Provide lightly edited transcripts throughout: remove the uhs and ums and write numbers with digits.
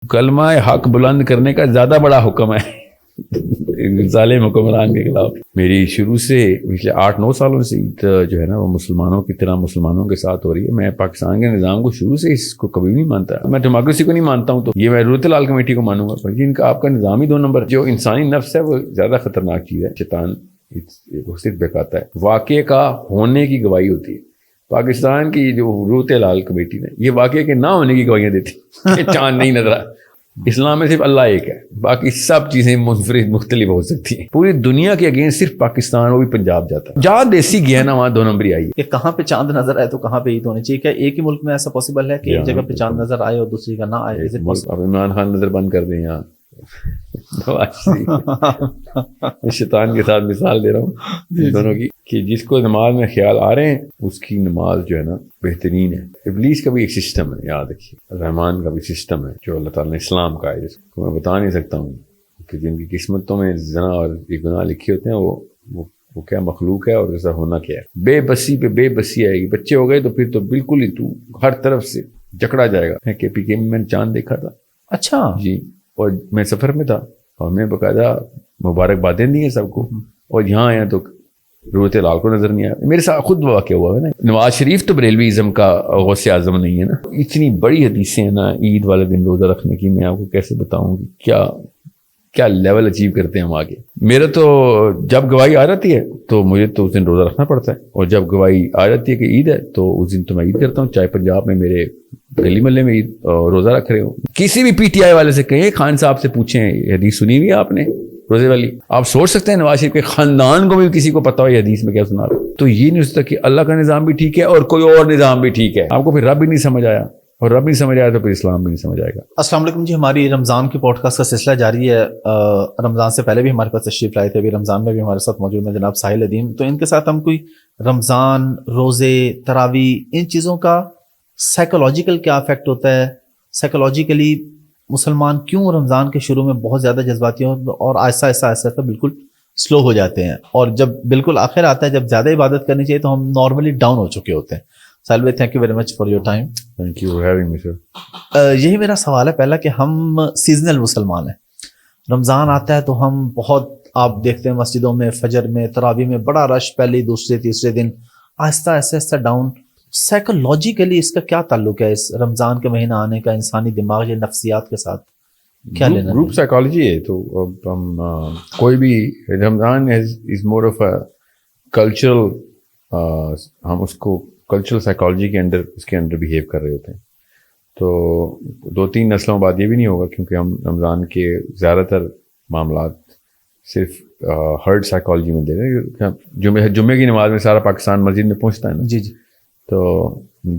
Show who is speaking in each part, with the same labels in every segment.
Speaker 1: کلمہ حق بلند کرنے کا زیادہ بڑا حکم ہے ظالم حکمران کے خلاف. میری شروع سے پچھلے 8-9 سالوں سے جو ہے نا وہ مسلمانوں کی طرح مسلمانوں کے ساتھ ہو رہی ہے. میں پاکستان کے نظام کو شروع سے اس کو کبھی نہیں مانتا. میں ڈیموکریسی کو نہیں مانتا ہوں تو یہ میں رورت لال کمیٹی کو مانوں گا. پر جن کا آپ کا نظام ہی 2 نمبر. جو انسانی نفس ہے وہ زیادہ خطرناک چیز ہے. شیطان صرف بہکاتا ہے. واقعے کا ہونے کی گواہی ہوتی ہے. پاکستان کی جو رورت لال کمیٹی نے یہ واقعے کے نہ ہونے کی گواہیاں دیتی چاند نہیں نظر آ. اسلام میں صرف اللہ ایک ہے, باقی سب چیزیں منفرد مختلف ہو سکتی ہیں. پوری دنیا کے اگینسٹ صرف پاکستان, وہ بھی پنجاب جاتا ہے. جہاں دیسی گیا نا وہاں 2 نمبری آئی ہے.
Speaker 2: کہ کہاں پہ چاند نظر آئے تو کہاں پہ عید ہونی چاہیے. کیا ایک ہی ملک میں ایسا پاسبل ہے کہ ایک جگہ پہ چاند نظر آئے اور دوسری کا نہ آئے؟
Speaker 1: اب عمران خان نظر بند کر دیں یہاں شیطان کے ساتھ مثال دے رہا ہوں دونوں کی کہ جس کو نماز میں خیال آ رہے ہیں اس کی نماز جو ہے نا بہترین ہے. ابلیس کا بھی ایک سسٹم ہے, یاد رکھیے. رحمان کا بھی سسٹم ہے جو اللہ تعالیٰ نے اسلام کا ہے, جس کو میں بتا نہیں سکتا ہوں کہ جن کی قسمتوں میں زنا اور یہ گناہ لکھے ہوتے ہیں وہ کیا مخلوق ہے اور ایسا ہونا کیا ہے. بے بسی پہ بے بسی آئے گی. بچے ہو گئے تو پھر تو بالکل ہی تو ہر طرف سے جکڑا جائے گا. کے پی کے میں نے چاند دیکھا تھا.
Speaker 2: اچھا جی.
Speaker 1: اور میں سفر میں تھا اور میں باقاعدہ مبارکبادیں دی ہیں سب کو, اور یہاں آیا تو رورت لال کو نظر نہیں آیا. میرے ساتھ خود واقع ہوا ہے نا. نواز شریف تو بریلوی ازم کا غوث اعظم نہیں ہے نا. اتنی بڑی حدیثیں ہیں نا عید والے دن روزہ رکھنے کی, میں آپ کو کیسے بتاؤں کہ کیا لیول اچیو کرتے ہیں ہم آگے. میرا تو جب گواہی آ جاتی ہے تو مجھے تو اس دن روزہ رکھنا پڑتا ہے, اور جب گواہی آ جاتی ہے کہ عید ہے تو اس دن تو میں عید کرتا ہوں, چاہے پنجاب میں میرے گلی محلے میں عید روزہ رکھ رہے ہو. کسی بھی پی ٹی آئی والے سے کہیں, خان صاحب سے پوچھیں یہ حدیث سنی ہوئی ہے آپ نے روزے والی. آپ سوچ سکتے ہیں نواز شریف کے خاندان کو بھی کسی کو پتا ہو یہ حدیث میں کیا سنا رہا. تو یہ نہیں ہو سکتا کہ اللہ کا نظام بھی ٹھیک ہے اور کوئی اور نظام بھی ٹھیک ہے. آپ کو پھر رب بھی نہیں سمجھ آیا, اور رب نہیں سمجھ آیا تو پھر اسلام بھی نہیں سمجھ آئے گا.
Speaker 2: السلام علیکم جی. ہماری رمضان کی پوڈ کاسٹ کا سلسلہ جاری ہے. رمضان سے پہلے بھی ہمارے پاس تشریف لائے تھے, ابھی رمضان میں بھی ہمارے ساتھ موجود ہیں جناب ساحل ادیم. تو ان کے ساتھ ہم کوئی رمضان, روزے, تراویح, ان چیزوں کا سائیکولوجیکل کیا افیکٹ ہوتا ہے, سائیکولوجیکلی مسلمان کیوں رمضان کے شروع میں بہت زیادہ جذباتی ہوں اور آہستہ آہستہ بالکل سلو ہو جاتے ہیں, اور جب بالکل آخر آتا ہے جب زیادہ عبادت کرنی چاہیے تو ہم نارملی ڈاؤن ہو چکے ہوتے ہیں. ساحل بھائی thank you very much for your time.
Speaker 1: Thank you for having me sir.
Speaker 2: یہی میرا سوال ہے پہلا کہ ہم سیزنل مسلمان ہیں. رمضان آتا ہے تو ہم بہت, آپ دیکھتے ہیں مسجدوں میں فجر میں تراویح میں بڑا رش, پہلے دوسرے تیسرے دن آہستہ آہستہ ڈاؤن. سائیکولوجیکلی اس کا کیا تعلق ہے اس رمضان کے مہینہ آنے کا انسانی دماغ یا نفسیات کے ساتھ, کیا لینا؟
Speaker 1: گروپ سائیکالوجی ہے. تو اب ہم کوئی بھی رمضان از مور آف اے کلچرل, ہم اس کو کلچرل سائیکالوجی کے اندر اس کے اندر بہیو کر رہے ہوتے ہیں. تو 2-3 نسلوں بعد یہ بھی نہیں ہوگا, کیونکہ ہم رمضان کے زیادہ تر معاملات صرف ہرڈ سائیکالوجی میں دے رہے ہیں. جمعے کی نماز میں سارا پاکستان مسجد میں پہنچتا ہے نا.
Speaker 2: جی جی.
Speaker 1: تو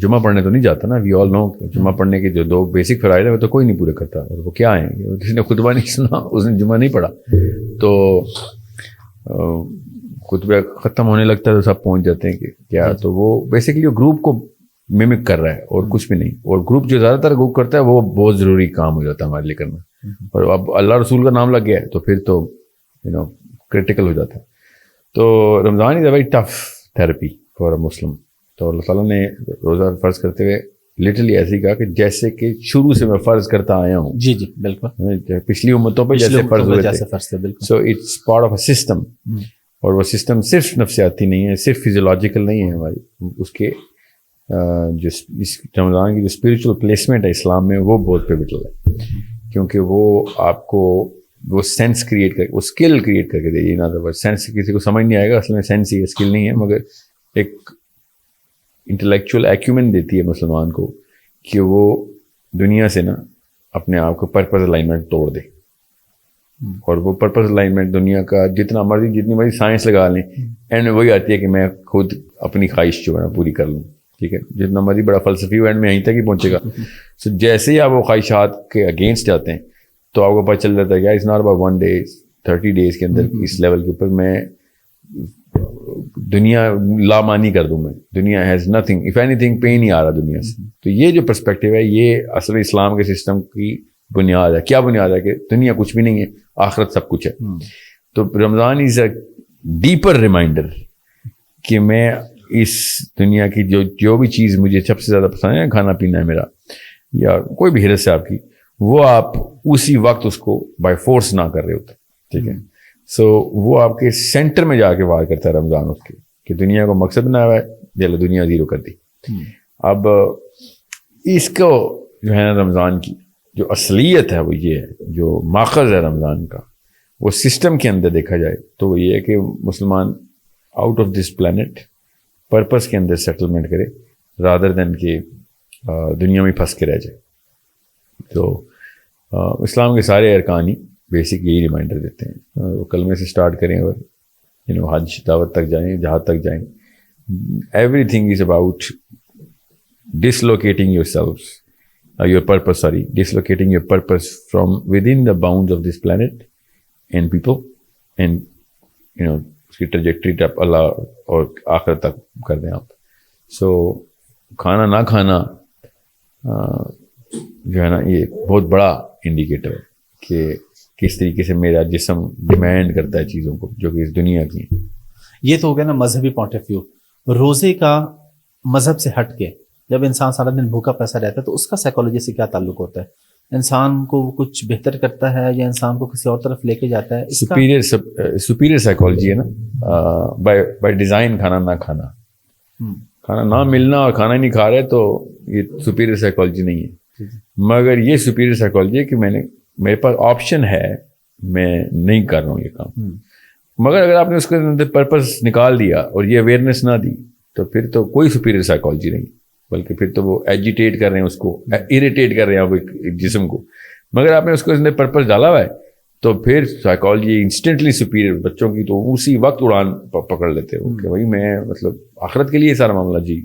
Speaker 1: جمعہ پڑھنے تو نہیں جاتا نا. وی آل نو جمعہ پڑھنے کے جو 2 بیسک فرائض ہیں وہ تو کوئی نہیں پورے کرتا. اور وہ کیا ہیں, کسی نے خطبہ نہیں سنا اس نے جمعہ نہیں پڑھا, تو خطبہ ختم ہونے لگتا ہے تو سب پہنچ جاتے ہیں کہ کیا. تو وہ بیسکلی وہ گروپ کو ممک کر رہا ہے اور کچھ بھی نہیں. اور گروپ جو زیادہ تر گروپ کرتا ہے وہ بہت ضروری کام ہو جاتا ہے ہمارے لیے کرنا. اور اب اللہ رسول کا نام لگ گیا ہے تو پھر تو کریٹیکل ہو جاتا ہے. تو Ramzan is a very tough therapy for a Muslim. تو اللہ تعالیٰ نے روزہ فرض کرتے ہوئے لٹرلی ایسے ہی کہا کہ جیسے کہ شروع سے میں فرض کرتا آیا ہوں.
Speaker 2: جی جی بالکل.
Speaker 1: پچھلی امتوں پہ جیسے فرض ہوئے تھے. So it's part of a system. اور وہ سسٹم صرف نفسیاتی نہیں ہے, صرف فزیولوجیکل نہیں ہے ہماری. اس کے جو رمضان کی جو اسپریچول پلیسمنٹ ہے اسلام میں وہ بہت پیوٹل ہے, کیونکہ وہ آپ کو وہ سینس کریٹ کر, وہ اسکل کریٹ کر کے دے. یہ نہ سینس کسی کو سمجھ نہیں آئے گا, اصل میں سینس ہی اسکل نہیں ہے, مگر ایک انٹلیکچوئل ایکیومن دیتی ہے مسلمان کو کہ وہ دنیا سے نا اپنے آپ کو پرپز الائنمنٹ توڑ دے. اور وہ پرپز الائنمنٹ دنیا کا جتنی مرضی سائنس لگا لیں, اینڈ وہی آتی ہے کہ میں خود اپنی خواہش جو ہے نا پوری کر لوں. ٹھیک ہے, جتنا مرضی بڑا فلسفی ہو اینڈ میں یہیں تک ہی پہنچے گا. سو جیسے ہی آپ وہ خواہشات کے اگینسٹ جاتے ہیں تو آپ کو پتہ چل جاتا ہے کہ it's not about 1 day 30 days کے اندر اس لیول کے اوپر میں دنیا لامانی کر دوں. میں دنیا has nothing, if anything pain ہی آ رہا دنیا سے. تو یہ جو پرسپیکٹیو ہے یہ اصل اسلام کے سسٹم کی بنیاد ہے. کیا بنیاد ہے کہ دنیا کچھ بھی نہیں ہے, آخرت سب کچھ ہے. تو Ramzan is a deeper reminder کہ میں اس دنیا کی جو بھی چیز مجھے سب سے زیادہ پسند ہے, کھانا پینا ہے میرا یا کوئی بھی حرص ہے آپ کی, وہ آپ اسی وقت اس کو بائی فورس نہ کر رہے ہوتے. ٹھیک ہے. سو وہ آپ کے سینٹر میں جا کے وار کرتا ہے رمضان اس کے, کہ دنیا کو مقصد بنا ہوا ہے, چلو دنیا زیرو کر دی. اب اس کو جو ہے نا رمضان کی جو اصلیت ہے وہ یہ ہے, جو ماخذ ہے رمضان کا, وہ سسٹم کے اندر دیکھا جائے تو وہ یہ ہے کہ مسلمان out of this planet purpose کے اندر سیٹلمنٹ کرے رادر دین کہ دنیا میں پھنس کے رہ جائے. تو اسلام کے سارے ارکان ہی بیسک یہی ریمائنڈر دیتے ہیں, وہ کلمے سے سٹارٹ کریں اور حج دعوت تک جائیں, جہاں تک جائیں, every thing is about dislocating yourselves, your purpose, dislocating your purpose from within the bounds of this planet and people, and اس کی trajectory تک اللہ اور آخرت تک کر دیں آپ. سو کھانا نہ کھانا جو ہے نا یہ بہت بڑا انڈیکیٹر ہے کہ کس طریقے سے میرا جسم ڈیمانڈ کرتا ہے چیزوں کو جو کہ اس دنیا کی ہیں.
Speaker 2: یہ تو ہو گیا نا مذہبی پوائنٹ آف ویو. روزے کا مذہب سے ہٹ کے جب انسان سارا دن بھوکا پیسہ رہتا ہے تو اس کا سائیکالوجی سے کیا تعلق ہوتا ہے؟ انسان کو کچھ بہتر کرتا ہے یا انسان کو کسی اور طرف لے کے جاتا ہے؟
Speaker 1: سپیریئر سائیکالوجی ہے نا, بائی ڈیزائن. کھانا نہ کھانا, کھانا نہ ملنا اور کھانا نہیں کھا رہے تو یہ سپیریئر سائیکالوجی نہیں ہے. مگر یہ سپیریئر سائیکالوجی ہے کہ میرے پاس آپشن ہے, میں نہیں کر رہا ہوں یہ کام. مگر اگر آپ نے اس کے اندر پرپز نکال دیا اور یہ اویئرنیس نہ دی تو پھر تو کوئی سپیریئر سائیکالوجی نہیں, بلکہ پھر تو وہ ایجیٹیٹ کر رہے ہیں اس کو, اریٹیٹ کر رہے ہیں ایک جسم کو. مگر آپ نے اس کے اندر پرپز ڈالا ہوا ہے تو پھر سائیکالوجی انسٹنٹلی سپیریئر. بچوں کی تو اسی وقت اڑان پکڑ لیتے ہیں کہ بھائی میں مطلب آخرت کے لیے سارا معاملہ. جی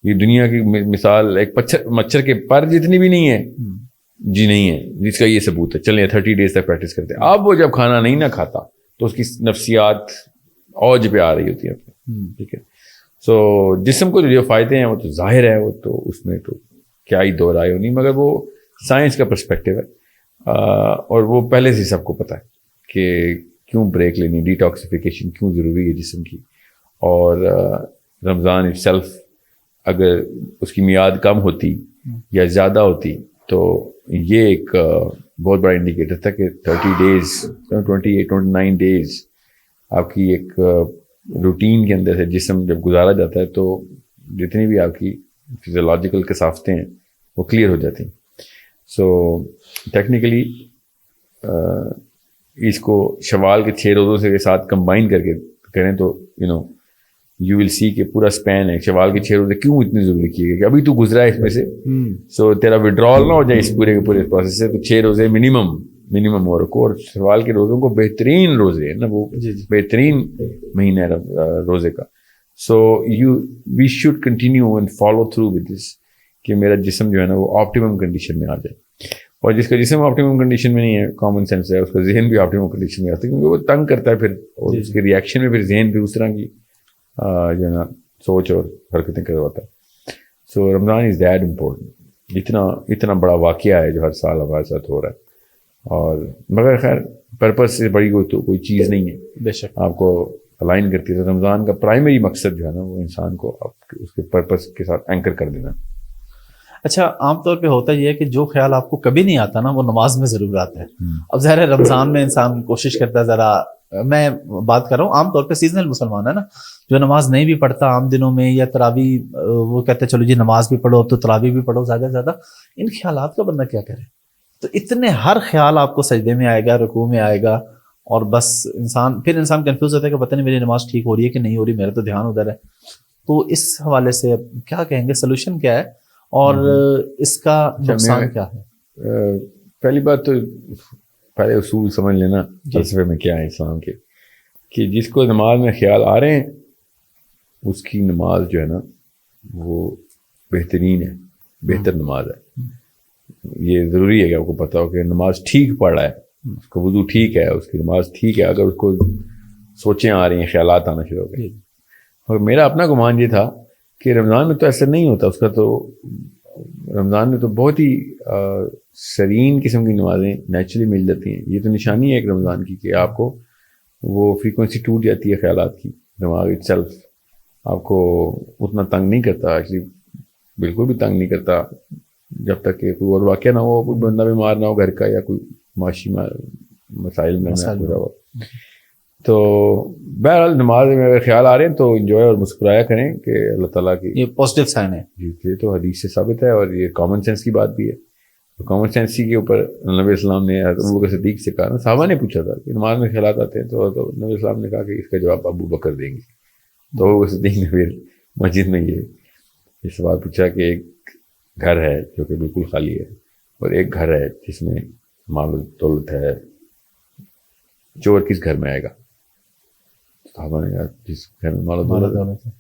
Speaker 1: یہ دنیا کی مثال ایک مچھر کے پر جتنی بھی نہیں ہے, جی نہیں ہے, جس کا یہ ثبوت ہے. چلیں 30 days تک پریکٹس کرتے ہیں. اب وہ جب کھانا نہیں نہ کھاتا تو اس کی نفسیات اوج پہ آ رہی ہوتی ہے. ٹھیک ہے. سو جسم کو جو فائدے ہیں وہ تو ظاہر ہے, وہ تو اس میں تو کیا ہی دو رائے ہونی, مگر وہ سائنس کا پرسپیکٹیو ہے اور وہ پہلے سے سب کو پتہ ہے کہ کیوں بریک لینی, ڈیٹاکسیفیکیشن کیوں ضروری ہے جسم کی. اور رمضان اٹ سیلف اگر اس کی میعاد کم ہوتی یا زیادہ ہوتی تو یہ ایک بہت بڑا انڈیکیٹر تھا کہ 30 days 29 days آپ کی ایک روٹین کے اندر سے جسم جب گزارا جاتا ہے تو جتنی بھی آپ کی فزیولوجیکل کثافتیں ہیں وہ کلیئر ہو جاتی ہیں. سو ٹیکنیکلی اس کو شوال کے 6 روزوں سے کے ساتھ کمبائن کر کے کریں تو یو ول سی کہ پورا اسپین ہے. شوال کے 6 روزے کیوں اتنے ضروری کیے گئے کہ ابھی تو گزرا ہے اس میں سے, سو تیرا وڈرال نہ ہو جائے اس پورے کے پورے پروسیس سے. تو 6 روزے منیمم اور رکھو. اور شوال کے روزوں کو بہترین روزے ہیں نا, وہ بہترین مہینہ ہے روزے کا. So we should continue and follow through with this کہ میرا جسم جو ہے نا وہ آپٹیمم کنڈیشن میں آ جائے. اور جس کا جسم آپٹیمم کنڈیشن میں نہیں ہے, کامن سینس ہے, اس کا ذہن بھی آپٹیمم کنڈیشن میں آتا ہے, کیونکہ وہ تنگ کرتا ہے پھر, اور اس کے ریئیکشن میں پھر ذہن پھر اس طرح کی جو ہے نا سوچ اور حرکتیں کرواتا ہے. سو رمضان از دیٹ امپورٹنٹ. اتنا بڑا واقعہ ہے جو ہر سال ہمارے ساتھ ہو رہا ہے. اور مگر خیر پرپز سے بڑی کوئی چیز نہیں ہے,
Speaker 2: بے شک
Speaker 1: آپ کو الائن کرتی ہے. رمضان کا پرائمری مقصد جو ہے نا وہ انسان کو اس کے پرپز کے ساتھ اینکر کر دینا.
Speaker 2: اچھا, عام طور پہ ہوتا یہ ہے کہ جو خیال آپ کو کبھی نہیں آتا نا وہ نماز میں ضرور آتا ہے. اب ظاہر ہے رمضان میں انسان کوشش کرتا ہے, ذرا میں بات کر رہا ہوں عام طور پہ سیزنل مسلمان ہے نا, جو نماز نہیں بھی پڑھتا عام دنوں میں, یا تراویح وہ کہتے ہیں چلو جی نماز بھی پڑھو تو تراویح بھی پڑھو زیادہ سے زیادہ. ان خیالات کا بندہ کیا کرے؟ تو اتنے ہر خیال آپ کو سجدے میں آئے گا, رکوع میں آئے گا, اور بس انسان کنفیوز ہوتا ہے کہ پتہ نہیں میری نماز ٹھیک ہو رہی ہے کہ نہیں ہو رہی, میرا تو دھیان ادھر ہے. تو اس حوالے سے کیا کہیں گے, سولوشن کیا ہے اور اس کا نقصان کیا ہے؟
Speaker 1: پہلی بات تو پہلے اصول سمجھ لینا فلسفے میں کیا ہے اسلام کے, کہ جس کو نماز میں خیال آ رہے ہیں اس کی نماز جو ہے نا وہ بہترین ہے, بہتر نماز ہے. یہ ضروری ہے کہ آپ کو پتہ ہو کہ نماز ٹھیک پڑھ رہا ہے, اس کا وضو ٹھیک ہے, اس کی نماز ٹھیک ہے. اگر اس کو سوچیں آ رہی ہیں, خیالات آنا شروع ہو گئے. اور میرا اپنا گمان یہ تھا کہ رمضان میں تو ایسا نہیں ہوتا. اس کا تو رمضان میں تو بہت ہی سرین قسم کی نمازیں نیچرلی مل جاتی ہیں. یہ تو نشانی ہے ایک رمضان کی کہ آپ کو وہ فریکوینسی ٹوٹ جاتی ہے خیالات کی. دماغ اٹ سیلف آپ کو اتنا تنگ نہیں کرتا, ایکچولی بالکل بھی تنگ نہیں کرتا. جب تک کہ کوئی اور واقعہ نہ ہو, کوئی بندہ بیمار نہ ہو گھر کا, یا کوئی معاشی مسائل میں نہ پورا ہو. تو بہرحال نماز میں اگر خیال آ رہے ہیں تو انجوائے اور مسکرایا کریں کہ اللہ تعالیٰ کی,
Speaker 2: یہ پازیٹیو سائن ہے.
Speaker 1: جی یہ تو حدیث سے ثابت ہے, اور یہ کامن سینس کی بات بھی ہے. کامن سینس کے اوپر نبی اسلام نے ابو بکر صدیق سے کہا نا, صحابہ نے پوچھا تھا کہ نماز میں خیالات آتے ہیں, تو نبی اسلام نے کہا کہ اس کا جواب ابو بکر دیں گے. تو ابو بکر صدیق نے پھر مسجد میں یہ سوال پوچھا کہ ایک گھر ہے جو کہ بالکل خالی ہے, اور ایک گھر ہے جس میں مال و دولت ہے, چور کس گھر میں آئے گا؟ صحابہ نے کہا جس گھر میں مال و دولت ہے.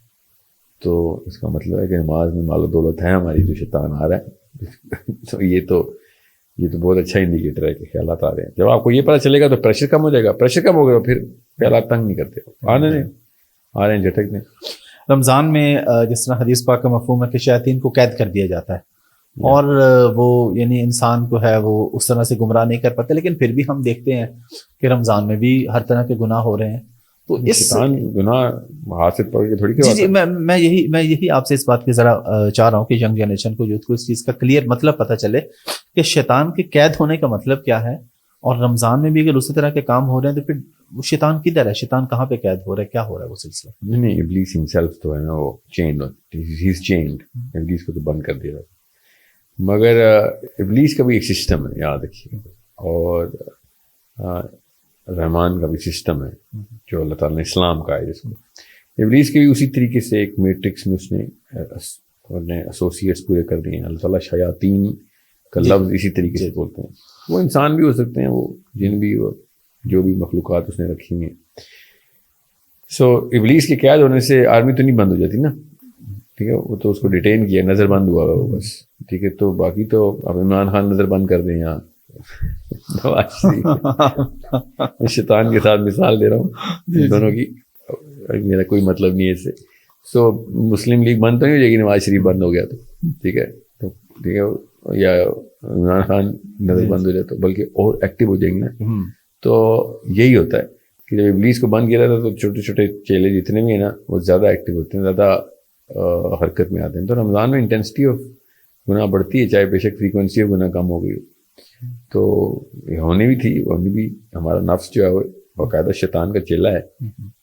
Speaker 1: تو اس کا مطلب ہے کہ نماز میں مال و دولت ہے ہماری, جو شیطان آ رہا ہے. تو یہ تو بہت اچھا انڈیکیٹر ہے کہ خیالات آ رہے ہیں. جب آپ کو یہ پتہ چلے گا تو پریشر کم ہو جائے گا. پریشر کم ہو گیا پھر خیالات تنگ نہیں کرتے, آنے دیں, آ رہے ہیں جھٹک دیں.
Speaker 2: رمضان میں جس طرح حدیث پاک کا مفہوم ہے کہ شیاطین کو قید کر دیا جاتا ہے, اور وہ یعنی انسان کو ہے وہ اس طرح سے گمراہ نہیں کر پاتے, لیکن پھر بھی ہم دیکھتے ہیں کہ رمضان میں بھی ہر طرح کے گناہ ہو رہے ہیں. تو اس
Speaker 1: شیطان گناہ ہاتھ سے پکڑ کے تھوڑی
Speaker 2: جی میں یہی آپ سے اس بات کی ذرا چاہ رہا ہوں کہ ینگ جنریشن کو, یوتھ کو اس چیز کا کلیئر مطلب پتہ چلے کہ شیطان کے قید ہونے کا مطلب کیا ہے, اور رمضان میں بھی اگر اسی طرح کے کام ہو رہے ہیں تو پھر وہ شیطان کدھر ہے, شیطان کہاں پہ قید ہو رہا ہے, کیا ہو رہا ہے وہ سلسلہ؟
Speaker 1: نہیں, ابلیس ہمسیلف تو ہے نا وہ چینڈ, ہی از چینڈ. ابلیس کو تو بند کر دیا, مگر ابلیس کا بھی ایک سسٹم ہے, یاد رکھیے, اور رحمان کا بھی سسٹم ہے جو اللہ تعالیٰ نے اسلام کا ہے, جس کو ابلیس کے بھی اسی طریقے سے ایک میٹرکس میں اس نے ایسوسیٹس پورے کر دیے ہیں. اللہ تعالیٰ شیاطین کا لفظ اسی طریقے سے بولتے ہیں. وہ انسان بھی ہو سکتے ہیں, وہ جن بھی, اور جو بھی مخلوقات اس نے رکھی ہیں. سو ابلیس کے قید ہونے سے آرمی تو نہیں بند ہو جاتی نا, ٹھیک ہے, وہ تو اس کو ڈیٹین کیا, نظر بند ہوا وہ بس, ٹھیک ہے. تو باقی تو اب عمران خان نظر بند کر دیں یہاں, شیطان کے ساتھ مثال دے رہا ہوں دونوں کی, میرا کوئی مطلب نہیں ہے اس سے. سو مسلم لیگ بند تو نہیں ہو جائے گی نواز شریف بند ہو گیا تو, ٹھیک ہے, تو ٹھیک ہے, یا عمران خان نظر بند ہو جائے تو, بلکہ اور ایکٹیو ہو جائیں گے نا. تو یہی ہوتا ہے کہ جب ابلیس کو بند کیا جاتا ہے تو چھوٹے چھوٹے چیلے جتنے بھی ہیں نا وہ زیادہ ایکٹیو ہوتے ہیں, زیادہ حرکت میں آتے ہیں. تو رمضان میں انٹینسٹی آف گناہ بڑھتی ہے, چاہے بے شک فریکوینسی آف گناہ کم ہو گئی ہو. تو ہونی بھی تھی, ہونی بھی, ہمارا نفس جو ہے وہ باقاعدہ شیطان کا چیلا ہے,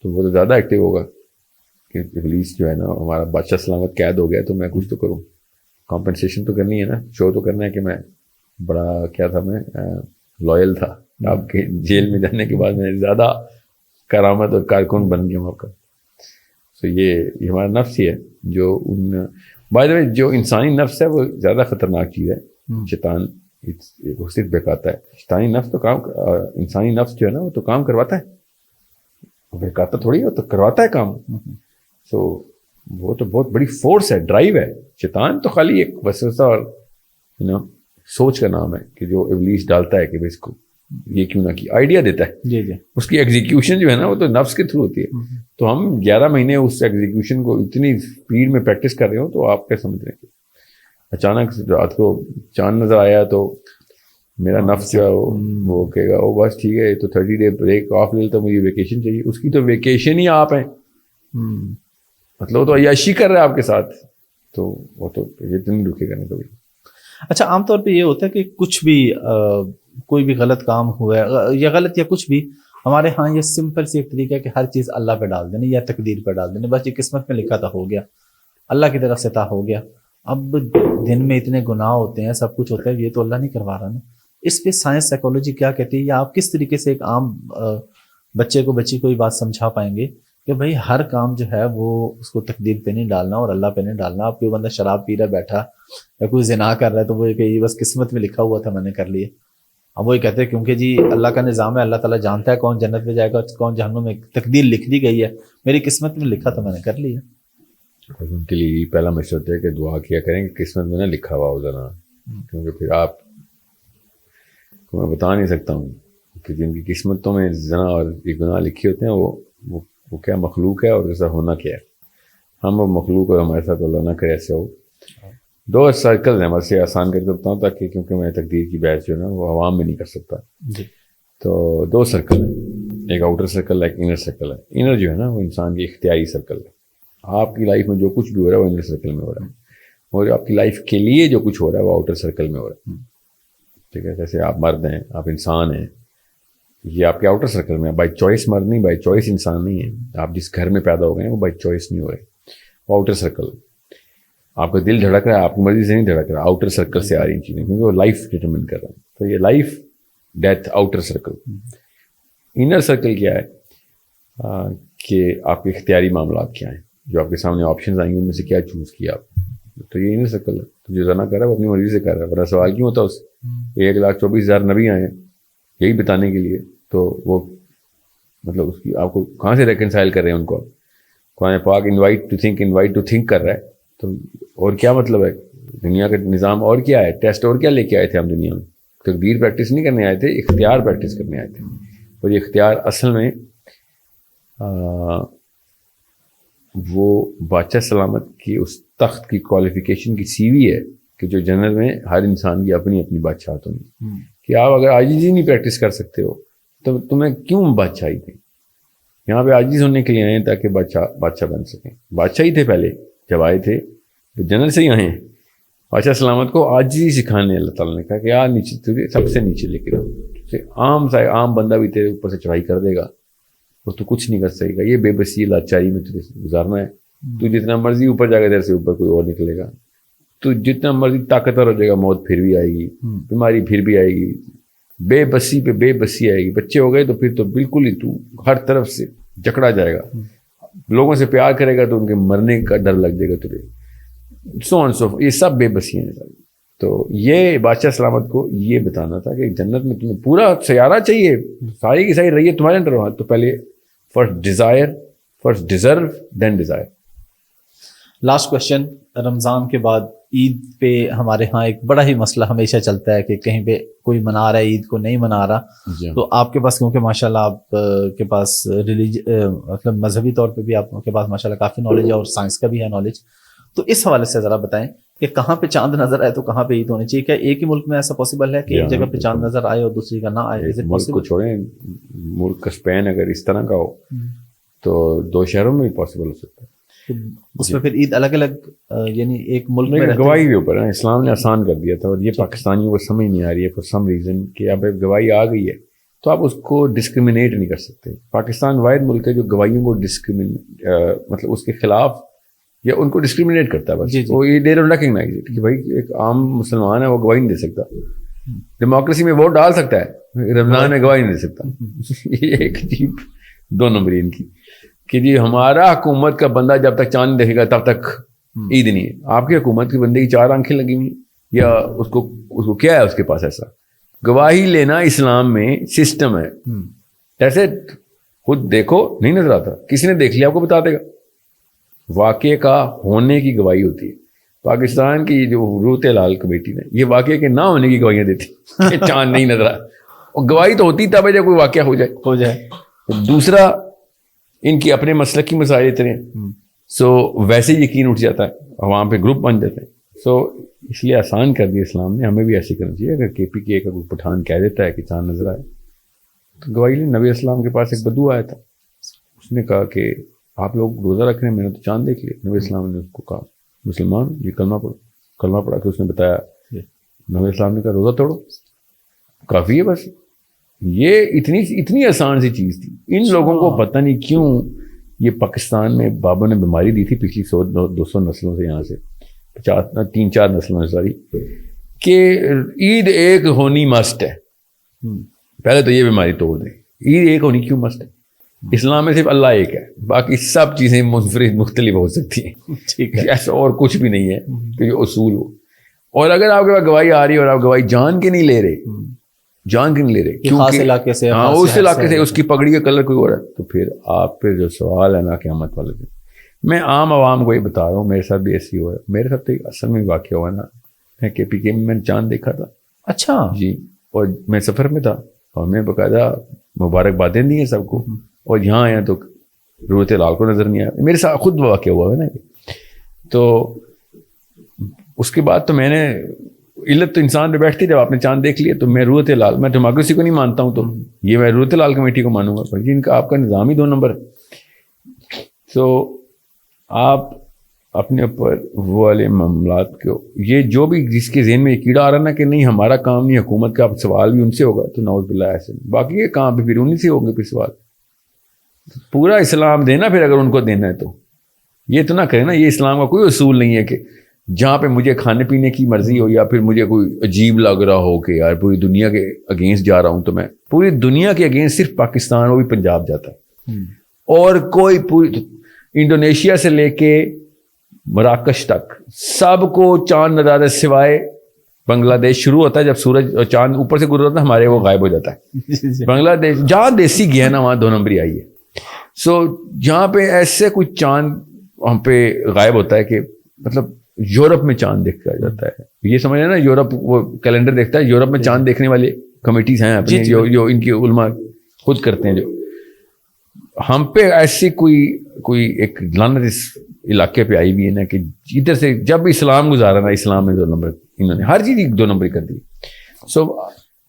Speaker 1: تو وہ تو زیادہ ایکٹیو ہوگا کہ ابلیس جو ہے نا ہمارا بادشاہ سلامت قید ہو گیا تو میں کچھ تو کروں, کمپنسیشن تو کرنی ہے نا, شو تو کرنا ہے کہ میں بڑا کیا تھا, میں لوئل تھا. آپ کے جیل میں جانے کے بعد میں زیادہ کرامت اور کارکن بن گیا ہوں آپ کا. تو یہ ہمارا نفس ہی ہے جو بائی دا وے جو انسانی نفس ہے وہ زیادہ خطرناک چیز ہے. شیطان وہ صرف بہکاتا ہے, شیطانی نفس تو کام, انسانی نفس جو ہے نا وہ تو کام کرواتا ہے, بہکاتا تھوڑی ہے, تو کرواتا ہے کام. سو وہ تو بہت بڑی فورس ہے, ڈرائیو ہے. شیطان تو خالی ایک وسوسہ اور سوچ کا نام ہے کہ جو ابلیس ڈالتا ہے کہ اس کو یہ کیوں نہ کی, آئیڈیا دیتا ہے.
Speaker 2: جی جی, اس
Speaker 1: کی ایگزیکیوشن جو ہے نا وہ تو نفس کے تھرو ہوتی ہے. تو ہم 11 مہینے اس ایگزیکیوشن کو اتنی اسپیڈ میں پریکٹس کر رہے ہو, تو آپ کیا سمجھ رہے ہیں اچانک رات کو چاند نظر آیا تو میرا نفس جو ہے وہ کہے گا وہ بس ٹھیک ہے, تو 30 ڈے بریک آف لے لیتا ہوں, مجھے ویکیشن چاہیے. اس کی تو ویکیشن ہی آپ ہیں, مطلب وہ تو عیاشی کر رہے ہیں آپ کے ساتھ, تو وہ تو یہ تو نہیں رکے گا نہیں کبھی.
Speaker 2: اچھا, عام طور پہ یہ ہوتا ہے کہ کچھ بھی کوئی بھی غلط کام ہوا ہے یا غلط یا کچھ بھی, ہمارے ہاں یہ سمپل سی ایک طریقہ ہے کہ ہر چیز اللہ پہ ڈال دینا یا تقدیر پہ ڈال دینا, بس یہ قسمت میں لکھا تھا ہو گیا, اللہ کی طرف سے تھا ہو گیا. اب دن میں اتنے گناہ ہوتے ہیں, سب کچھ ہوتا ہے, یہ تو اللہ نہیں کروا رہا نا. اس پہ سائنس سائیکالوجی کیا کہتی ہے, یا آپ کس طریقے سے ایک عام بچے کو بچی کو یہ بات سمجھا پائیں گے کہ بھائی ہر کام جو ہے وہ اس کو تقدیر پہ نہیں ڈالنا اور اللہ پہ نہیں ڈالنا. آپ کوئی بندہ شراب پی رہا بیٹھا یا کوئی زنا کر رہا ہے تو وہ کہ بس قسمت میں لکھا ہوا تھا میں نے کر لیے. اب وہ یہ کہتے ہیں کیونکہ جی اللہ کا نظام ہے, اللہ تعالیٰ جانتا ہے کون جنت میں جائے گا کون جہنم میں, تقدیر لکھ دی گئی ہے, میری قسمت میں لکھا تھا میں نے کر لیا.
Speaker 1: ان کے لیے پہلا مشورہ ہے کہ دعا کیا کریں کہ قسمت میں نہ لکھا ہوا ہو ذرا, کیونکہ پھر آپ کو میں بتا نہیں سکتا ہوں کہ جن کی قسمتوں میں زنا اور یہ گناہ لکھے ہوتے ہیں وہ کیا مخلوق ہے اور ایسا ہونا کیا ہے. ہم وہ مخلوق اور ہمارے ساتھ اللہ نہ کرے ایسے ہو. 2 سرکل ہیں, بس یہ آسان کر کے بتاؤں تاکہ کیونکہ میں تقدیر کی بحث جو ہے نا وہ عوام میں نہیں کر سکتا. تو 2 سرکل ہیں, ایک آؤٹر سرکل ہے, ایک انر سرکل ہے. انر جو ہے نا وہ انسان کی اختیاری سرکل ہے, آپ کی لائف میں جو کچھ بھی ہو رہا ہے وہ انر سرکل میں ہو رہا ہے, اور آپ کی لائف کے لیے جو کچھ ہو رہا ہے وہ آؤٹر سرکل میں ہو رہا ہے. ٹھیک ہے, جیسے آپ مرد ہیں, آپ انسان ہیں, یہ آپ کے آؤٹر سرکل میں, بائی چوائس مرد نہیں, بائی چوائس انسان نہیں ہے. آپ جس گھر میں پیدا ہو گئے ہیں وہ بائی چوائس نہیں ہو رہے, وہ آؤٹر سرکل. آپ کا دل دھڑک رہا ہے, آپ کی مرضی سے نہیں دھڑک رہا, آؤٹر سرکل سے آ رہی چیزیں, کیونکہ وہ لائف ڈٹرمن کر رہا ہے. تو یہ life, death, outer circle. Inner circle کیا ہے کہ آپ کے اختیاری معاملات کیا ہیں, جو آپ کے سامنے آپشنز آئیں گے ان میں سے کیا چوز کیا آپ. تو یہ انر سرکل ہے. تو جو زنا کر رہا ہے وہ اپنی مرضی سے کر رہا ہے, ورنہ سوال کیوں ہوتا ہے اس سے. 1,24,000 نبی آئے ہیں یہی بتانے کے لیے, تو وہ مطلب اس کی آپ کو کہاں سے ریکنسائل کر رہے ہیں ان کو. قرآن پاک انوائٹ ٹو تھنک کر رہا ہے, تو اور کیا مطلب ہے دنیا کا نظام, اور کیا ہے ٹیسٹ, اور کیا لے کے آئے تھے ہم دنیا میں. تقدیر پریکٹس نہیں کرنے آئے تھے, اختیار پریکٹس کرنے آئے تھے. اور یہ اختیار اصل میں وہ بادشاہ سلامت کی اس تخت کی کوالیفیکیشن کی سی وی ہے کہ جو جنرل میں ہر انسان کی اپنی اپنی بادشاہت ہونی, کہ آپ اگر عاجزی نہیں پریکٹس کر سکتے ہو تو تمہیں کیوں بادشاہی دیں. یہاں پہ عاجز ہونے کے لیے آئے ہیں تاکہ بادشاہ بن سکیں. بادشاہ ہی تھے پہلے جب آئے تھے, تو جنرل سے ہی آئے ہیں. بادشاہ سلامت کو عاجزی سکھانے اللہ تعالیٰ نے کہا کہ یار نیچے تجھے سب سے نیچے لے کے رہو. عام بندہ بھی تیرے اوپر سے چڑھائی کر دے گا اور تو کچھ نہیں کر سکے گا. یہ بے بسی لاچاری میں تجھے گزارنا ہے. تو جتنا مرضی اوپر جا کے تیرے سے اوپر کوئی اور نکلے گا. تو جتنا مرضی طاقتور ہو جائے گا, موت پھر بھی آئے گی, بیماری پھر بھی آئے گی, بے بسی پہ بے بسی آئے گی. بچے ہو گئے تو پھر تو بالکل ہی تو ہر طرف سے جکڑا جائے گا. لوگوں سے پیار کرے گا تو ان کے مرنے کا ڈر لگ جائے گا تجھے. سو یہ سب بے بسی ہیں. تو یہ بادشاہ سلامت کو یہ بتانا تھا کہ جنت میں تمہیں پورا سیارہ چاہیے, ساری کی ساری رہیے تمہارے انڈر. وہاں تو پہلے فرسٹ ڈیزرو دین ڈیزائر.
Speaker 2: لاسٹ کوشچن, رمضان کے بعد عید پہ ہمارے ہاں ایک بڑا ہی مسئلہ ہمیشہ چلتا ہے کہ کہیں پہ کوئی منا رہا ہے عید کو نہیں منا رہا. تو آپ کے پاس, کیونکہ ماشاءاللہ آپ کے پاس مطلب مذہبی طور پہ بھی آپ کے پاس ماشاءاللہ کافی نالج ہے اور سائنس کا بھی ہے نالج, تو اس حوالے سے ذرا بتائیں کہ کہاں پہ چاند نظر آئے تو کہاں پہ عید ہونی چاہیے. کیا ایک ہی ملک میں ایسا پاسبل ہے کہ ایک جگہ پہ چاند نظر آئے اور دوسری کا نہ آئے؟
Speaker 1: ملک کو چھوڑیں, ملک کا اسپین اگر اس طرح کا ہو تو 2 شہروں میں بھی پاسبل ہو سکتا ہے.
Speaker 2: اس میں پھر عید الگ الگ, یعنی ایک ملک میں
Speaker 1: گواہی کے اوپر اسلام نے آسان کر دیا تھا, اور یہ پاکستانیوں کو سمجھ نہیں آ رہی ہے فار سم ریزن کہ اب گواہی آ گئی ہے تو آپ اس کو ڈسکریمنیٹ نہیں کر سکتے. پاکستان واحد ملک ہے جو گواہیوں کو مطلب اس کے خلاف یا ان کو ڈسکریمنیٹ کرتا ہے. بس وہ یہ دے ریکگنائز کہ بھائی ایک عام مسلمان ہے وہ گواہی نہیں دے سکتا. ڈیموکریسی میں ووٹ ڈال سکتا ہے, رمضان میں گواہی نہیں دے سکتا. یہ ایک عجیب 2 نمبری ان کی کہ جی ہمارا حکومت کا بندہ جب تک چاند دیکھے گا تب تک عید نہیں ہے. آپ کی حکومت کے بندے کی 4 آنکھیں لگی ہوئی یا اس کو کیا ہے اس کے پاس ایسا. گواہی لینا اسلام میں سسٹم ہے. جیسے خود دیکھو نہیں نظر آتا, کسی نے دیکھ لیا آپ کو بتا دے گا. واقعے کا ہونے کی گواہی ہوتی ہے. پاکستان کی جو روت لال کمیٹی نے یہ واقعے کے نہ ہونے کی گواہیاں دیتی کہ چاند نہیں نظر آ, اور گواہی تو ہوتی تب ہے جب کوئی واقعہ ہو جائے. دوسرا ان کی اپنے مسلک کی مسائل اتنے ہیں, سو ویسے یقین اٹھ جاتا ہے, وہاں پہ گروپ بن جاتے ہیں. سو اس لیے آسان کر دیا اسلام نے, ہمیں بھی ایسے کرنا چاہیے. اگر KPK کا کوئی پٹھان کہہ دیتا ہے کہ چاند نظر آئے تو گواہی لیں. نبی اسلام کے پاس ایک بدو آیا تھا, اس نے کہا کہ آپ لوگ روزہ رکھ رہے ہیں, میں نے تو چاند دیکھ لیا. نبی اسلام نے اس کو کہا مسلمان یہ کلمہ پڑھو. کلمہ پڑھا کے اس نے بتایا. نبی اسلام نے کہا روزہ توڑو, کافی ہے بس. یہ اتنی آسان سی چیز تھی. ان لوگوں کو پتہ نہیں کیوں یہ پاکستان میں بابوں نے بیماری دی تھی پچھلی 100-200 نسلوں سے, یہاں سے 3-4 نسلوں سے, کہ عید ایک ہونی مسٹ ہے. پہلے تو یہ بیماری توڑ دیں, عید ایک ہونی کیوں مسٹ ہے؟ اسلام میں صرف اللہ ایک ہے, باقی سب چیزیں منفرد مختلف ہو سکتی ہیں. ٹھیک ہے, ایسا اور کچھ بھی نہیں ہے کہ جو اصول ہو. اور اگر آپ کے پاس گواہی آ رہی ہے اور آپ گواہی جان کے نہیں لے رہے
Speaker 2: خاص علاقے سے,
Speaker 1: ہاں اس علاقے سے اس کی پگڑی کا کلر کوئی اور ہے, تو پھر آپ پہ جو سوال ہے نا قیامت والے دن. میں عام عوام کو یہ بتا رہا ہوں, میرے ساتھ بھی ایسی ہوا ہے. میرے ساتھ تو اصل میں واقعہ ہوا نا, میں KPK میں نے چاند دیکھا تھا.
Speaker 2: اچھا
Speaker 1: جی, اور میں سفر میں تھا اور میں باقاعدہ مبارکبادیں دی ہیں سب کو, اور یہاں آیا تو روت لال کو نظر نہیں آیا. میرے ساتھ خود واقعہ ہوا ہے نا. تو اس کے بعد تو میں نے علت تو انسان پہ بیٹھتی, جب آپ نے چاند دیکھ لیا تو میں روت لال, میں ڈیموکریسی کو نہیں مانتا ہوں, تو یہ میں روت لال کمیٹی کو مانوں گا. پر ان کا آپ کا نظام ہی 2 نمبر. تو آپ اپنے اوپر وہ والے معاملات کو، یہ جو بھی جس کے ذہن میں یہ کیڑا آ رہا نا کہ نہیں ہمارا کام نہیں حکومت کا سوال بھی ان سے ہوگا، تو نعوذ باللہ ایسے باقی یہ کام پہ پھر انہیں سے ہوں گے پھر سوال. پورا اسلام دینا پھر اگر ان کو دینا ہے تو یہ تو نہ کریں نا. یہ اسلام کا کوئی اصول نہیں ہے کہ جہاں پہ مجھے کھانے پینے کی مرضی ہو یا پھر مجھے کوئی عجیب لگ رہا ہو کہ یار پوری دنیا کے اگینسٹ جا رہا ہوں، تو میں پوری دنیا کے اگینسٹ صرف پاکستان وہ بھی پنجاب جاتا ہے، اور کوئی پوری انڈونیشیا سے لے کے مراکش تک سب کو چاند نظر آتا ہے، سوائے بنگلہ دیش شروع ہوتا ہے جب سورج اور چاند اوپر سے گزرتا ہے ہمارے وہ غائب ہو جاتا ہے. بنگلہ دیش جہاں دیسی گیا نا وہاں 2 نمبری آئی ہے. سو جہاں پہ ایسے کوئی چاند ہم پہ غائب ہوتا ہے کہ مطلب یورپ میں چاند دیکھا جاتا ہے. یہ سمجھ رہے نا، یورپ وہ کیلنڈر دیکھتا ہے، یورپ میں چاند دیکھنے والے کمیٹیز ہیں اپنی جو ان کی علماء خود کرتے ہیں. جو ہم پہ ایسی کوئی ایک لعنت اس علاقے پہ آئی بھی ہے نا کہ ادھر سے جب بھی اسلام گزارا نا، اسلام میں 2 نمبر انہوں نے ہر چیز 2 نمبر کر دی. سو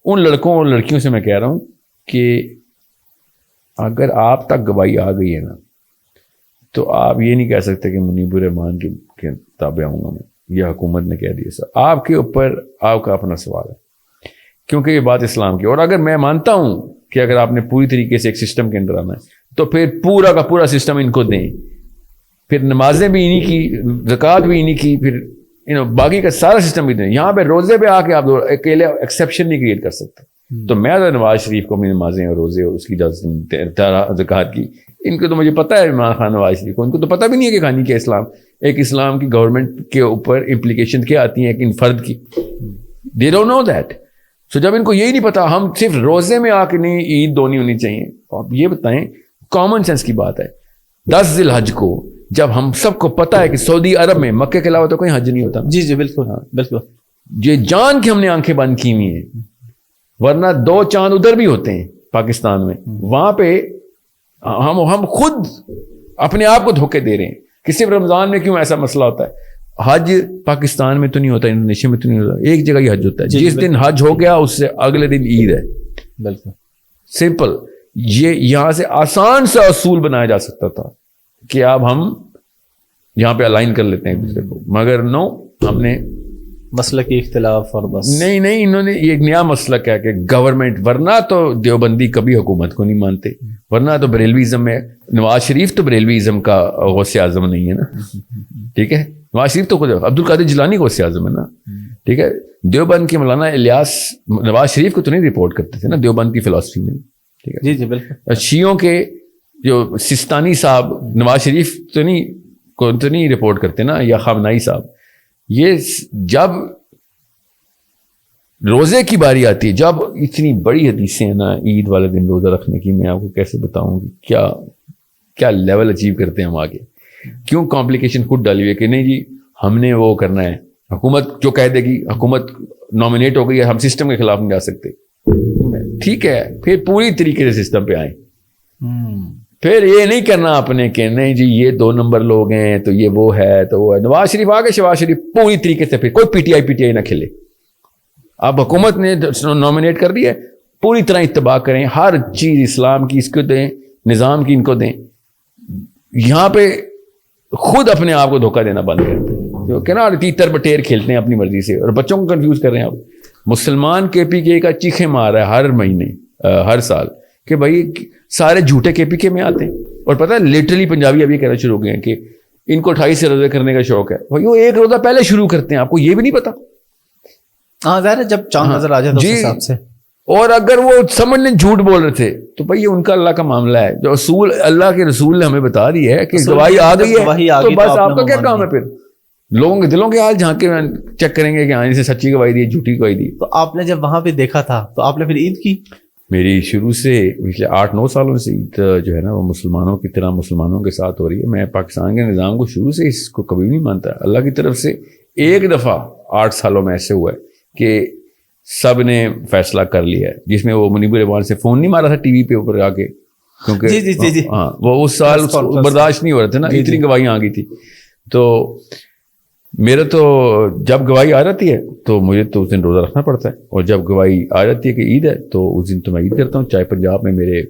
Speaker 1: ان لڑکوں اور لڑکیوں سے میں کہہ رہا ہوں کہ اگر آپ تک گواہی آ گئی ہے نا تو آپ یہ نہیں کہہ سکتے کہ منیب الرحمان کے تابع آؤں گا میں، یہ حکومت نے کہہ دیا. سر آپ کے اوپر آپ کا اپنا سوال ہے، کیونکہ یہ بات اسلام کی. اور اگر میں مانتا ہوں کہ اگر آپ نے پوری طریقے سے ایک سسٹم کے اندر آنا ہے تو پھر پورا کا پورا سسٹم ان کو دیں، پھر نمازیں بھی انہی کی، زکوٰۃ بھی انہی کی، پھر باقی کا سارا سسٹم بھی دیں. یہاں پہ روزے پہ آ کے آپ اکیلے ایکسیپشن نہیں کریٹ کر سکتے. تو میں اگر نواز شریف کو اپنی نمازیں اور روزے اور اس کی اجازت زکوٰۃ کی، ان کو تو مجھے پتا ہے عمران خان نواز شریف کو ان کو تو پتہ بھی نہیں ہے کہ کہانی کیا اسلام، ایک اسلام کی گورنمنٹ کے اوپر امپلیکیشن کیا آتی ہیں ایک ان فرد کی. They don't know that. سو جب ان کو یہی نہیں پتا، ہم صرف روزے میں آ کے نہیں عید دونی ہونی چاہیے. آپ یہ بتائیں، کامن سینس کی بات ہے، 10 ذی الحج کو جب ہم سب کو پتا ہے کہ سعودی عرب میں مکے کے علاوہ تو کوئی حج نہیں ہوتا. جی بالکل بالکل. یہ جان کے ہم نے آنکھیں بند کی ہوئی ہیں، ورنہ 2 چاند ادھر بھی ہوتے ہیں پاکستان میں. وہاں پہ ہم خود اپنے آپ کو دھوکے دے رہے ہیں کہ صرف رمضان میں کیوں ایسا مسئلہ ہوتا ہے. حج پاکستان میں تو نہیں ہوتا، انڈونیشیا میں تو نہیں ہوتا، ایک جگہ ہی حج ہوتا ہے. جس دن حج ہو گیا اس سے اگلے دن عید ہے. بالکل سمپل. یہ یہاں سے آسان سا اصول بنایا جا سکتا تھا کہ اب ہم یہاں پہ الائن کر لیتے ہیں ایک دوسرے کو، مگر نو، ہم نے
Speaker 2: مسئلہ کی اختلاف اور بس
Speaker 1: نہیں انہوں نے یہ ایک نیا مسئلہ کیا کہ گورنمنٹ، ورنہ تو دیوبندی کبھی حکومت کو نہیں مانتے، ورنہ تو بریلویزم میں نواز شریف تو بریلویزم کا غوث اعظم نہیں ہے نا. ٹھیک ہے، نواز شریف تو خود عبد القادر جیلانی غوث اعظم ہے نا. ٹھیک ہے، دیوبند کے مولانا الیاس نواز شریف کو تو نہیں رپورٹ کرتے تھے نا دیوبند کی فلسفی میں. ٹھیک ہے جی بالکل. شیعوں کے جو سستانی صاحب نواز شریف تو نہیں رپورٹ کرتے نا، یا خامنائی صاحب. یہ جب روزے کی باری آتی ہے، جب اتنی بڑی حدیثیں ہیں نا عید والے دن روزہ رکھنے کی، میں آپ کو کیسے بتاؤں کہ کیا لیول اچیو کرتے ہیں ہم آگے. کیوں کمپلیکیشن خود ڈالی ہوئی ہے کہ نہیں جی ہم نے وہ کرنا ہے، حکومت جو کہہ دے گی، حکومت نامینیٹ ہو گئی ہے، ہم سسٹم کے خلاف نہیں جا سکتے. ٹھیک ہے، پھر پوری طریقے سے سسٹم پہ آئیں. پھر یہ نہیں کرنا آپ نے کہ نہیں جی یہ 2 نمبر لوگ ہیں تو یہ وہ ہے تو وہ ہے. نواز شریف آگے، شہباز شریف پوری طریقے سے، پھر کوئی پی ٹی آئی نہ کھلے. اب حکومت نے نامینیٹ کر دی ہے، پوری طرح اتباع کریں، ہر چیز اسلام کی اس کو دیں، نظام کی ان کو دیں. یہاں پہ خود اپنے آپ کو دھوکہ دینا بند کر دیں کہ نا تیتر بٹیر کھیلتے ہیں اپنی مرضی سے اور بچوں کو کنفیوز کر رہے ہیں. آپ مسلمان کے پی کے کا چیخے مار رہا ہے ہر مہینے ہر سال کہ بھائی سارے جھوٹے کے پی کے میں آتے ہیں. اور پتہ ہے لٹرلی پنجابی اب یہ کہنا شروع ہو گئے ہیں کہ ان کو 28 سے روزے کرنے کا شوق ہے. بھائی وہ 1 روزہ پہلے شروع کرتے ہیں، آپ کو یہ بھی نہیں پتا.
Speaker 2: ہاں ظاہر ہے جب چاند نظر آ جائے تو اس حساب سے.
Speaker 1: اور اگر وہ سمجھ لیں جھوٹ بول رہے تھے تو بھائی یہ ان کا اللہ کا معاملہ ہے. جو اصول اللہ کے رسول نے ہمیں بتا دی ہے کہ گواہی آ گئی ہے تو بس آپ کا کیا کام ہے پھر لوگوں کے دلوں کے حال جھانک کے چیک کریں گے کہ ہاں سے سچی گواہی دی، جھوٹی گواہی دی.
Speaker 2: تو آپ نے جب وہاں پہ دیکھا تھا تو آپ نے پھر عید کی؟
Speaker 1: میری شروع سے پچھلے 8-9 سالوں سے عید جو ہے نا وہ مسلمانوں کی طرح مسلمانوں کے ساتھ ہو رہی ہے. میں پاکستان کے نظام کو شروع سے اس کو کبھی نہیں مانتا. اللہ کی طرف سے ایک دفعہ 8 سالوں میں ایسے ہوا ہے کہ سب نے فیصلہ کر لیا ہے، جس میں وہ منیب الرحمان سے فون نہیں مارا تھا ٹی وی پہ اوپر آ کے، کیونکہ ہاں وہ اس سال برداشت نہیں ہو رہا تھا نا، اتنی گواہیاں آ گئی تھی. تو میرا تو جب گواہی آ جاتی ہے تو مجھے تو اس دن روزہ رکھنا پڑتا ہے، اور جب گواہی آ جاتی ہے کہ عید ہے تو اس دن تو میں عید کرتا ہوں، چاہے پنجاب میں میرے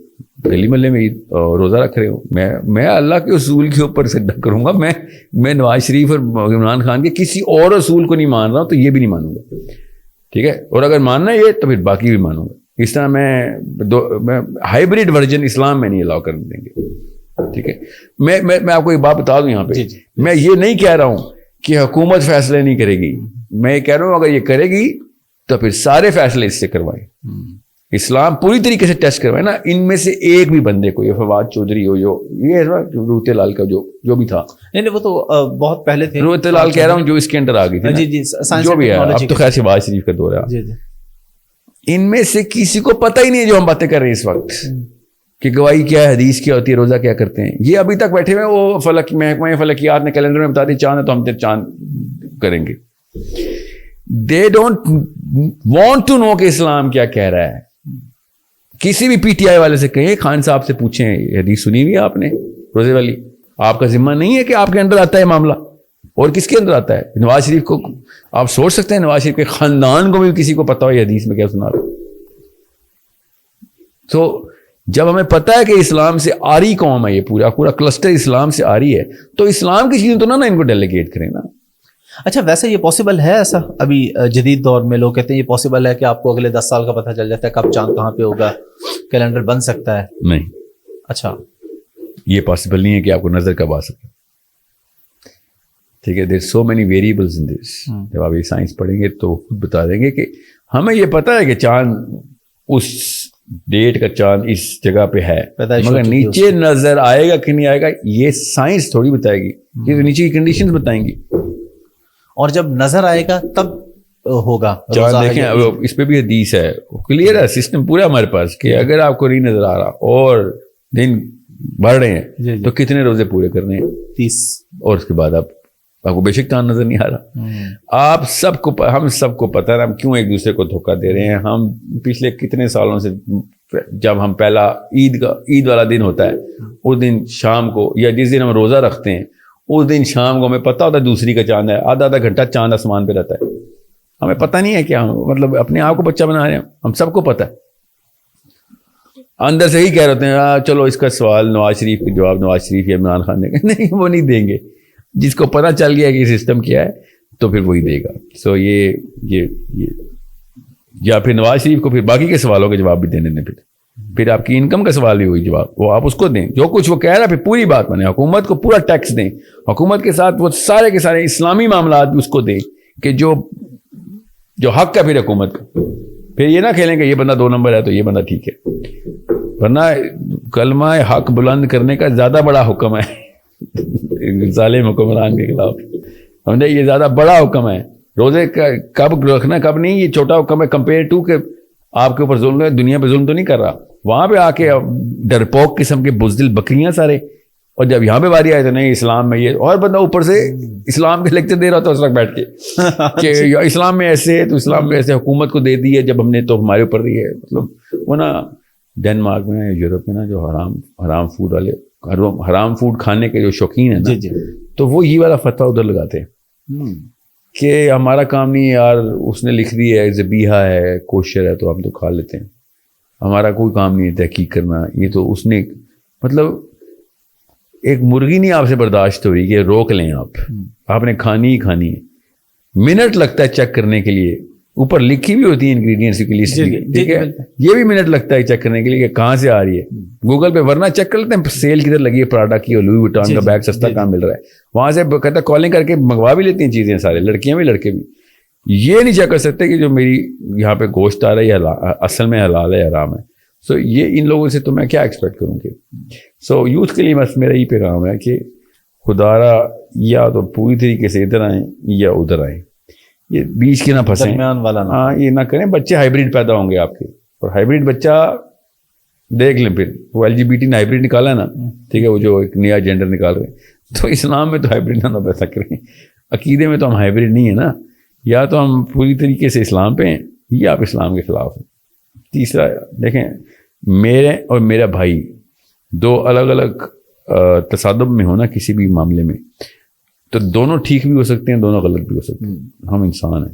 Speaker 1: گلی محلے میں عید روزہ رکھ رہے ہوں. میں اللہ کے اصول کے اوپر سجدہ کروں گا. میں نواز شریف اور عمران خان کے کسی اور اصول کو نہیں مان رہا ہوں, تو یہ بھی نہیں مانوں گا. ٹھیک ہے, اور اگر ماننا یہ تو پھر باقی بھی مانوں گا. اس طرح میں ہائیبریڈ ورژن اسلام میں نہیں الاؤ کر دیں گے. ٹھیک ہے, میں آپ کو ایک بات بتا دوں یہاں پہ, میں یہ نہیں کہہ رہا ہوں کہ حکومت فیصلے نہیں کرے گی. میں یہ کہہ رہا ہوں اگر یہ کرے گی تو پھر سارے فیصلے اس سے کروائیں. اسلام پوری طریقے سے ٹیسٹ کروائے نا. ان میں سے ایک بھی بندے کو, یہ فواد چودھری ہو, یہ روتے لال کا جو بھی تھا,
Speaker 2: نہیں وہ تو بہت پہلے تھے.
Speaker 1: روتے لال کہہ رہا ہوں جو اس کے اندر آ گئی تھی, جو بھی ہے. اب تو خیر شہباز شریف کا دور ہے. ان میں سے کسی کو پتہ ہی نہیں ہے جو ہم باتیں کر رہے ہیں اس وقت, کہ گواہی کیا ہے, حدیث کیا ہوتی ہے, روزہ کیا کرتے ہیں. یہ ابھی تک بیٹھے ہوئے وہ محکمہ فلکیات نے کیلنڈر میں بتا دی چاند ہے تو ہم چاند کریں گے. They don't want to know کہ اسلام کیا کہہ رہا ہے. کسی بھی پی ٹی آئی والے سے کہیں, خان صاحب سے پوچھیں یہ حدیث سنی ہوئی ہے آپ نے روزے والی. آپ کا ذمہ نہیں ہے کہ آپ کے اندر آتا ہے معاملہ, اور کس کے اندر آتا ہے. نواز شریف کو آپ سوچ سکتے ہیں, نواز شریف کے خاندان کو بھی کسی کو پتا ہو یہ حدیث میں کیا سنا رہا. تو جب ہمیں پتا ہے کہ اسلام سے آری قوم ہے, یہ پورا کلسٹر اسلام سے آری ہے, تو اسلام کی چیزیں تو نہ ان کو ڈیلیگیٹ کریں نا.
Speaker 2: اچھا ویسے یہ پاسبل ہے ایسا ابھی جدید دور میں؟ لوگ کہتے ہیں یہ پاسبل ہے کہ آپ کو اگلے 10 سال کا پتہ چل جاتا ہے کب چاند کہاں پہ ہوگا, کیلنڈر بن سکتا ہے؟
Speaker 1: نہیں.
Speaker 2: اچھا
Speaker 1: یہ پاسبل نہیں ہے کہ آپ کو نظر کب آ سکے. ٹھیک ہے, دیر سو مینی ویریبلز ان دس. جب آپ یہ سائنس پڑھیں گے تو خود بتا دیں گے کہ ہمیں یہ پتا ہے کہ چاند اس ڈیٹ کا چاند اس جگہ پہ ہے, مگر نیچے نظر آئے گا کہ نہیں آئے گا یہ سائنس تھوڑی بتائے گی, یہ نیچے کی کنڈیشنز بتائیں گی.
Speaker 2: اور جب نظر آئے گا تب ہوگا.
Speaker 1: دیکھیں اس پہ بھی حدیث ہے, کلیئر ہے سسٹم پورا ہمارے پاس, کہ اگر آپ کو نہیں نظر آ رہا اور دن بڑھ رہے ہیں تو کتنے روزے پورے کرنے ہیں؟
Speaker 2: 30.
Speaker 1: اور اس کے بعد آپ کو بے شک چاند نظر نہیں آ رہا. آپ سب کو, ہم سب کو پتہ ہے ہم کیوں ایک دوسرے کو دھوکہ دے رہے ہیں. ہم پچھلے کتنے سالوں سے, جب ہم پہلا عید والا دن ہوتا ہے اس دن شام کو, یا جس دن ہم روزہ رکھتے ہیں اس دن شام کو ہمیں پتہ ہوتا ہے دوسری کا چاند ہے, آدھا گھنٹہ چاند آسمان پہ رہتا ہے. ہمیں پتہ نہیں ہے کیا, مطلب اپنے آپ کو بچہ بنا رہے ہیں. ہم سب کو پتہ ہے, اندر سے ہی کہہ رہے ہیں چلو اس کا سوال نواز شریف کا جواب نواز شریف یا عمران خان نے نہیں, وہ نہیں دیں گے. جس کو پتہ چل گیا کہ یہ سسٹم کیا ہے تو پھر وہی دے گا. سو یہ یا پھر نواز شریف کو پھر باقی کے سوالوں کے جواب بھی دینے دیں. پھر آپ کی انکم کا سوال بھی ہوئی جواب, وہ آپ اس کو دیں. جو کچھ وہ کہہ رہا ہے پھر پوری بات بنے, حکومت کو پورا ٹیکس دیں, حکومت کے ساتھ وہ سارے کے سارے اسلامی معاملات بھی اس کو دیں کہ جو حق ہے پھر حکومت کا. پھر یہ نہ کھیلیں کہ یہ بندہ 2 نمبر ہے تو یہ بندہ ٹھیک ہے. ورنہ کلمہ حق بلند کرنے کا زیادہ بڑا حکم ہے ظالم حکمران کے خلاف. سمجھے, یہ زیادہ بڑا حکم ہے. روزے کب رکھنا کب نہیں, یہ چھوٹا حکم ہے کمپیئر ٹو کہ آپ کے اوپر ظلم ہے, دنیا پہ ظلم تو نہیں کر رہا. وہاں پہ آ کے ڈرپوک قسم کے بزدل بکریاں سارے, اور جب یہاں پہ باری آئے تو نہیں اسلام میں یہ, اور بندہ اوپر سے اسلام کے لیکچر دے رہا تھا اس وقت بیٹھ کے کہ اسلام میں ایسے ہے تو اسلام میں ایسے, حکومت کو دے دی ہے جب ہم نے تو ہمارے اوپر دی ہے. مطلب وہ نا ڈینمارک میں یورپ میں نا جو حرام فوڈ والے, حرام فوڈ کھانے کے جو شوقین ہیں نا, تو وہ یہ والا فتویٰ ادھر لگاتے ہیں کہ ہمارا کام نہیں یار, اس نے لکھ دی ہے ذبیحہ ہے کوشر ہے تو ہم تو کھا لیتے ہیں, ہمارا کوئی کام نہیں ہے تحقیق کرنا. یہ تو اس نے, مطلب ایک مرغی نہیں آپ سے برداشت ہو رہی کہ روک لیں آپ نے کھانی ہی کھانی ہے. منٹ لگتا ہے چیک کرنے کے لیے, اوپر لکھی بھی ہوتی ہے انگریڈینٹس کی لسٹ, ٹھیک ہے, یہ بھی منٹ لگتا ہے چیک کرنے کے لیے کہ کہاں سے آ رہی ہے. گوگل پہ ورنہ چیک کر لیتے ہیں سیل کدھر لگی ہے پراڈا کی, اور لوئی وٹان کا بیگ سستا کہاں مل رہا ہے, وہاں سے کہتا ہے کالنگ کر کے منگوا بھی لیتی ہیں چیزیں سارے, لڑکیاں بھی لڑکے بھی. یہ نہیں چیک کر سکتے کہ جو میری یہاں پہ گوشت آ رہا ہے یہ اصل میں حلال ہے حرام ہے. سو یہ ان لوگوں سے تو میں کیا ایکسپیکٹ کروں گی. سو یوتھ کے لیے بس میرا یہ پیغام ہے کہ خدا را یا تو پوری طریقے سے ادھر آئیں یا ادھر آئیں, یہ بیچ کے نہ پھنسیں,
Speaker 2: درمیان والا نہ.
Speaker 1: ہاں یہ نہ کریں. بچے ہائیبریڈ پیدا ہوں گے آپ کے, اور ہائیبریڈ بچہ دیکھ لیں پھر وہ LGBT نے ہائیبریڈ نکالا ہے نا, ٹھیک ہے, وہ جو ایک نیا جینڈر نکال رہے ہیں, تو اسلام میں تو ہائیبریڈ نہ پیدا کریں. عقیدے میں تو ہم ہائیبریڈ نہیں ہے نا, یا تو ہم پوری طریقے سے اسلام پہ ہیں یا آپ اسلام کے خلاف ہیں. تیسرا دیکھیں, میرے اور میرا بھائی 2 الگ الگ تصادم میں ہونا کسی بھی معاملے میں, تو دونوں ٹھیک بھی ہو سکتے ہیں, دونوں غلط بھی ہو سکتے ہیں. ہم انسان ہیں.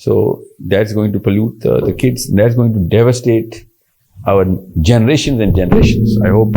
Speaker 1: So that's going to pollute the kids. That's going to devastate our generations and generations. I hope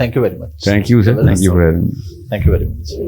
Speaker 2: Thank you very much.
Speaker 1: Thank you, sir. Thank you for having me.
Speaker 2: Thank you very much.